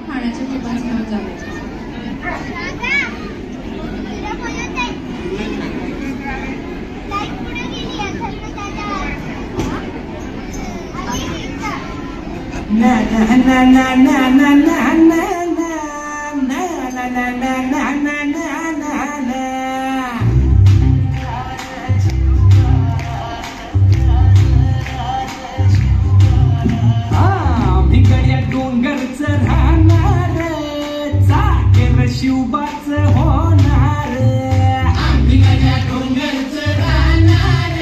खाण्याच्या टिफिन्स घेऊन जावे. na na na na na na na na na na na na na na na na. भिकड्या डोंगरचं राहणार चाकेर शिवबाचं होणार. भिकड्या डोंगरचं राहणार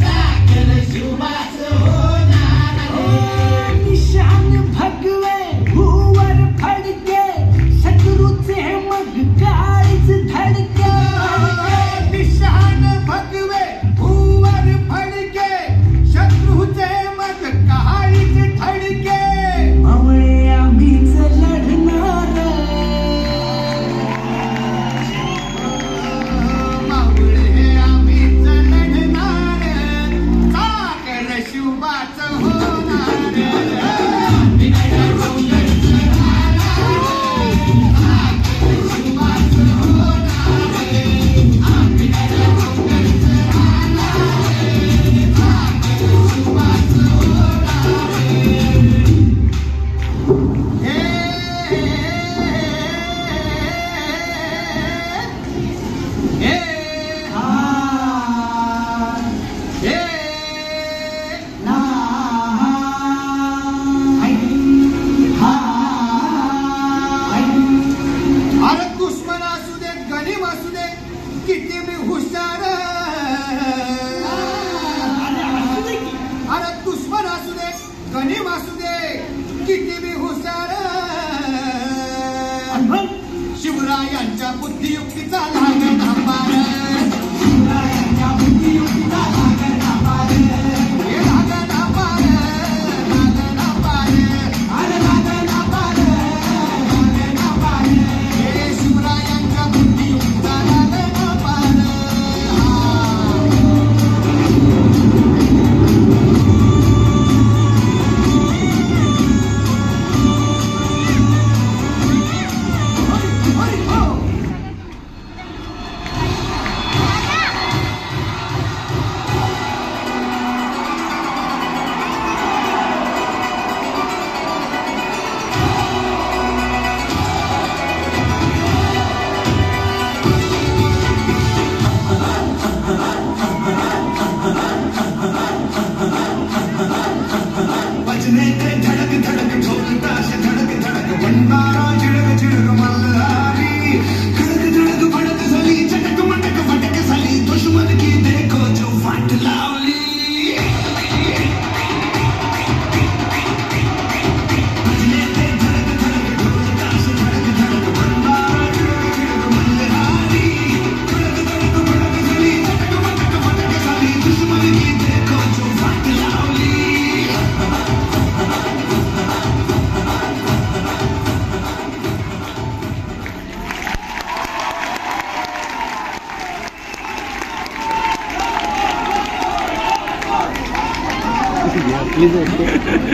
चाकेर शिवबाचं होणार. निशान भगवे भूवर फडके शत्रूचे मग काळीच धडके. निशान भगवे भूवर फडके शत्रूचे मग काळीच धडके. मावळे आम्हीच लढणार. मावळे आम्हीच लढणार चाकर शिवबाचं होणार. किती मी हुशार. अरे दुश्मन असू दे गणिम असू दे किती मी हुशार. शिवरायांच्या बुद्धियुक्तीचा लागण अंबार. शिवरायांच्या बुद्धियुक्तीचा लागण अंबार. हे लागण अंबार लागण अंबार. अरे लागण अंबार लागण अंबार. हे शिवरायांच्या बुद्धियुक्तीचा लागण अंबार. Please.